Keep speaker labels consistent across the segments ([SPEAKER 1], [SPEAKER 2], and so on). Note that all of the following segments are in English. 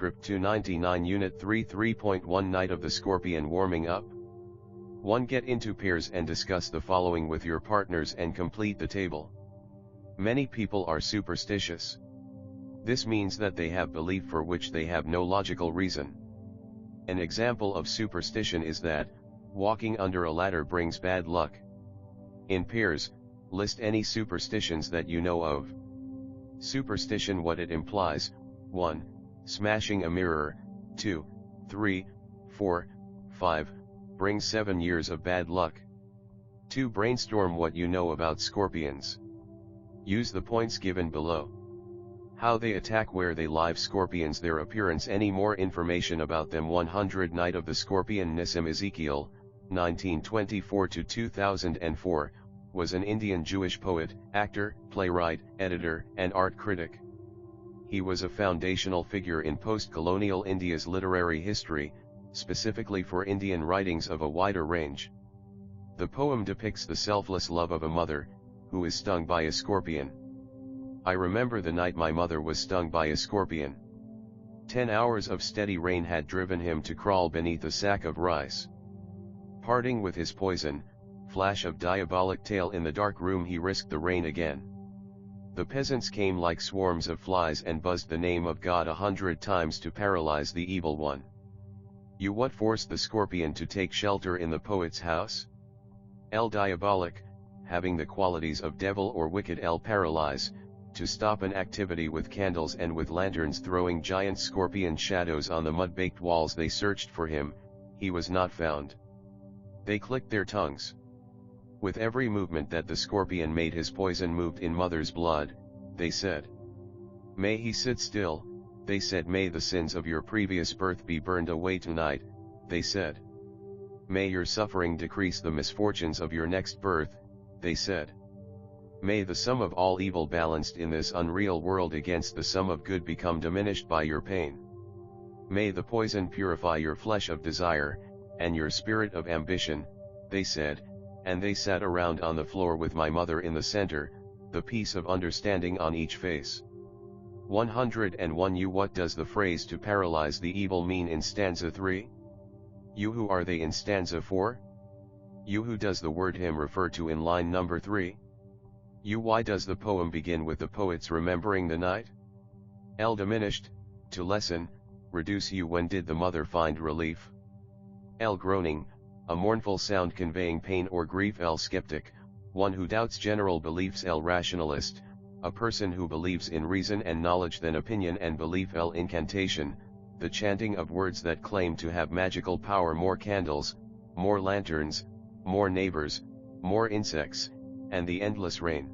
[SPEAKER 1] Script 299 Unit 3 3.1 Night of the Scorpion Warming Up. 1. Get into pairs and discuss the following with your partners and complete the table. Many people are superstitious. This means that they have belief for which they have no logical reason. An example of superstition is that walking under a ladder brings bad luck. In pairs, list any superstitions that you know of. Superstition: what it implies: 1. Smashing a mirror, 2, 3, 4, 5, brings 7 years of bad luck. 2. Brainstorm what you know about scorpions. Use the points given below. How they attack, where they live, scorpions, their appearance, any more information about them. 100 Night of the Scorpion. Nissim Ezekiel, 1924–2004, was an Indian Jewish poet, actor, playwright, editor, and art critic. He was a foundational figure in post-colonial India's literary history, specifically for Indian writings of a wider range. The poem depicts the selfless love of a mother, who is stung by a scorpion. I remember the night my mother was stung by a scorpion. 10 hours of steady rain had driven him to crawl beneath a sack of rice. Parting with his poison, flash of diabolic tale in the dark room, he risked the rain again. The peasants came like swarms of flies and buzzed the name of God 100 times to paralyze the evil one. You what forced the scorpion to take shelter in the poet's house? El diabolic, having the qualities of devil or wicked. El paralyze, to stop an activity with candles and with lanterns throwing giant scorpion shadows on the mud-baked walls. They searched for him, he was not found. They clicked their tongues. With every movement that the scorpion made, his poison moved in mother's blood. They said, "May he sit still," they said. "May the sins of your previous birth be burned away tonight," they said. "May your suffering decrease the misfortunes of your next birth," they said. "May the sum of all evil balanced in this unreal world against the sum of good become diminished by your pain. May the poison purify your flesh of desire, and your spirit of ambition," they said. And they sat around on the floor with my mother in the center, the piece of understanding on each face. 101 You what does the phrase "to paralyze the evil" mean in stanza 3? You who are they in stanza 4? You who does the word him refer to in line number 3? You why does the poem begin with the poets remembering the night? El diminished, to lessen, reduce. You when did the mother find relief? El groaning, a mournful sound conveying pain or grief. El skeptic, one who doubts general beliefs. El rationalist, a person who believes in reason and knowledge than opinion and belief. El incantation, the chanting of words that claim to have magical power. More candles, more lanterns, more neighbors, more insects, and the endless rain.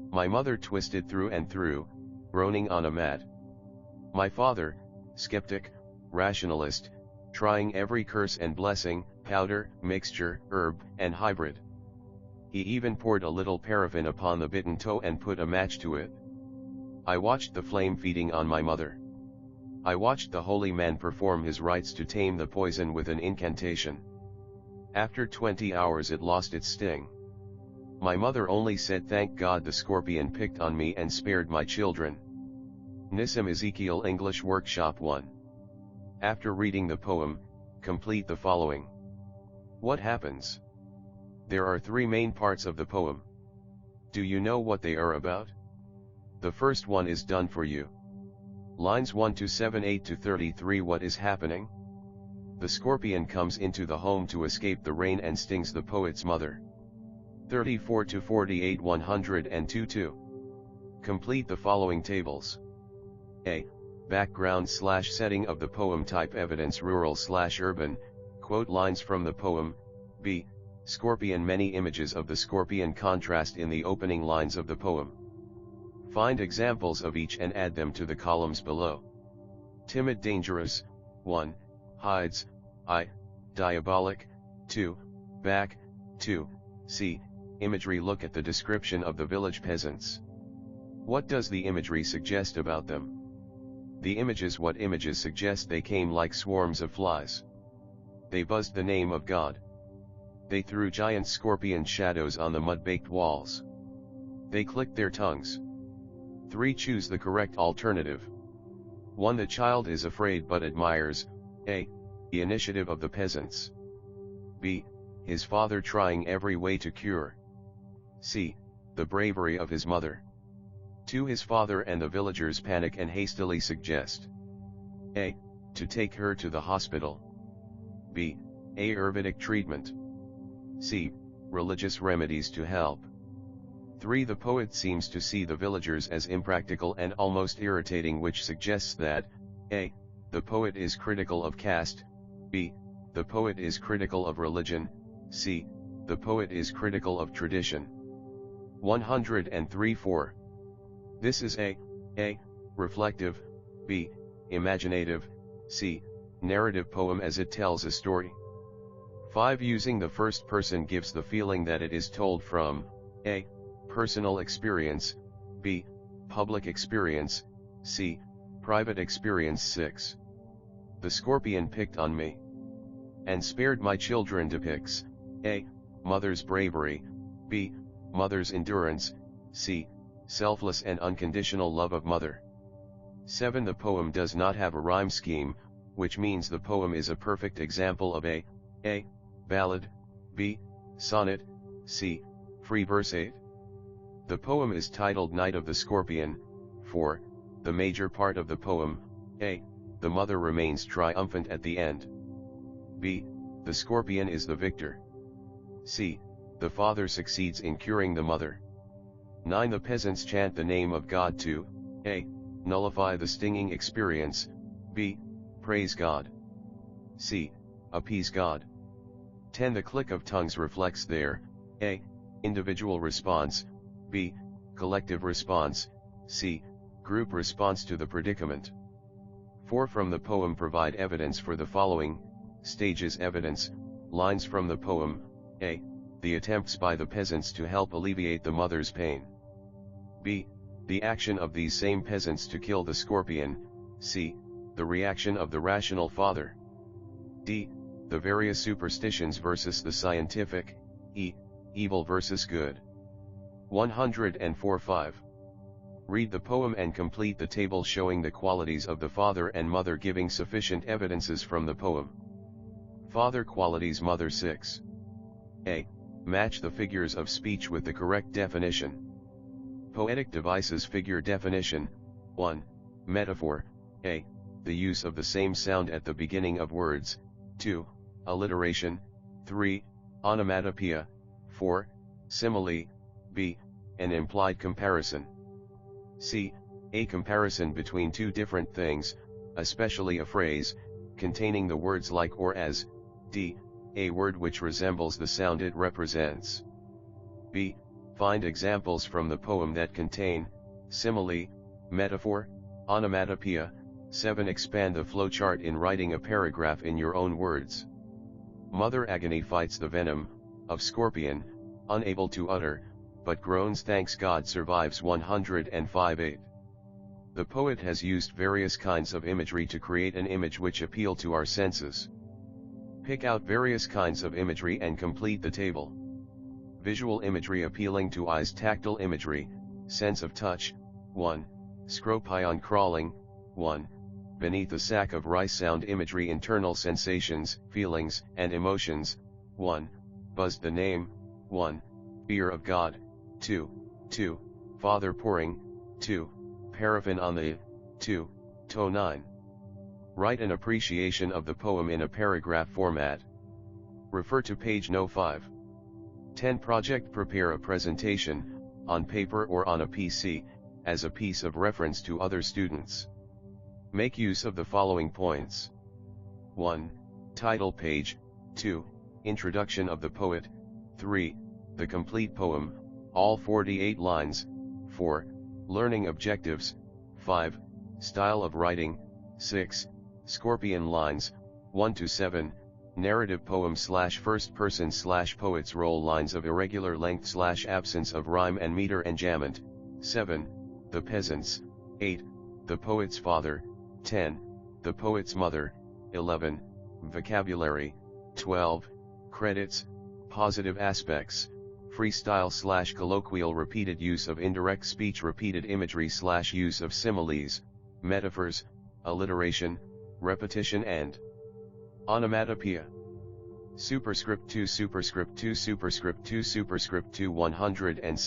[SPEAKER 1] My mother twisted through and through, groaning on a mat. My father, skeptic, rationalist, trying every curse and blessing, powder, mixture, herb, and hybrid. He even poured a little paraffin upon the bitten toe and put a match to it. I watched the flame feeding on my mother. I watched the holy man perform his rites to tame the poison with an incantation. After 20 hours it lost its sting. My mother only said, "Thank God the scorpion picked on me and spared my children." Nissim Ezekiel English Workshop 1. After reading the poem, complete the following. What happens? There are 3 main parts of the poem. Do you know what they are about? The first one is done for you. Lines 1 to 7, 8 to 33. What is happening? The scorpion comes into the home to escape the rain and stings the poet's mother. 34 to 48, 102 2. Complete the following tables. A. Background/setting of the poem. Type evidence rural/urban, quote lines from the poem. B. Scorpion. Many images of the scorpion contrast in the opening lines of the poem. Find examples of each and add them to the columns below. Timid, dangerous. 1. Hides. I. Diabolic. 2. Back. 2. C. Imagery. Look at the description of the village peasants. What does the imagery suggest about them? The images. What images suggest? They came like swarms of flies. They buzzed the name of God. They threw giant scorpion shadows on the mud-baked walls. They clicked their tongues. 3. Choose the correct alternative. 1. The child is afraid but admires, a. the initiative of the peasants, b. his father trying every way to cure, c. the bravery of his mother. 2. His father and the villagers panic and hastily suggest, a. to take her to the hospital, b. Ayurvedic treatment, c. religious remedies to help. 3. The poet seems to see the villagers as impractical and almost irritating, which suggests that, a. the poet is critical of caste, b. the poet is critical of religion, c. the poet is critical of tradition. 103-4. This is a. reflective, b. imaginative, c. narrative poem as it tells a story. 5. Using the first person gives the feeling that it is told from, a. personal experience, b. public experience, c. private experience. 6. The scorpion picked on me and spared my children depicts, a. mother's bravery, b. mother's endurance, c. selfless and unconditional love of mother. 7. The poem does not have a rhyme scheme, which means the poem is a perfect example of a. ballad, b. sonnet, c. free verse. 8. The poem is titled Night of the Scorpion. 4. The major part of the poem, a. the mother remains triumphant at the end, b. the scorpion is the victor, c. the father succeeds in curing the mother. 9. The peasants chant the name of God to, a. nullify the stinging experience, b. praise God, c. appease God. 10. The click of tongues reflects their, a. individual response, b. collective response, c. group response to the predicament. 4. From the poem provide evidence for the following stages. Evidence, lines from the poem, a. the attempts by the peasants to help alleviate the mother's pain, b. the action of these same peasants to kill the scorpion, c. the reaction of the rational father, d. the various superstitions versus the scientific, e. evil versus good. 104-5. Read the poem and complete the table showing the qualities of the father and mother, giving sufficient evidences from the poem. Father qualities. Mother. 6. A. Match the figures of speech with the correct definition. Poetic devices. Figure definition. 1. Metaphor, a. the use of the same sound at the beginning of words, 2. alliteration, 3. onomatopoeia, 4. simile, b. an implied comparison, c. a comparison between two different things, especially a phrase, containing the words like or as, d. a word which resembles the sound it represents. b. Find examples from the poem that contain simile, metaphor, onomatopoeia. 7. Expand the flowchart in writing a paragraph in your own words. Mother agony fights the venom of scorpion, unable to utter, but groans thanks God survives. 105-8. The poet has used various kinds of imagery to create an image which appeal to our senses. Pick out various kinds of imagery and complete the table. Visual imagery appealing to eyes. Tactile imagery, sense of touch, 1. Scorpion crawling, 1. Beneath the sack of rice. Sound imagery, internal sensations, feelings, and emotions, 1. Buzzed the name, 1. Fear of God, 2. Father pouring, 2. Paraffin on the, 2. Toe 9. Write an appreciation of the poem in a paragraph format. Refer to page no 5. 10. Project. Prepare a presentation, on paper or on a PC, as a piece of reference to other students. Make use of the following points. 1. Title page, 2. Introduction of the poet, 3. The complete poem, all 48 lines, 4. Learning objectives, 5. Style of writing, 6. Scorpion lines, 1-7. Narrative poem / first person / poet's role. Lines of irregular length / absence of rhyme and meter. Enjambment, 7. The peasants, 8. The poet's father, 10. The poet's mother, 11. Vocabulary, 12. Credits, positive aspects, freestyle / colloquial. Repeated use of indirect speech. Repeated imagery / use of similes, metaphors, alliteration, repetition and onomatopoeia. Superscript 2 Superscript 2 Superscript 2 Superscript 2 106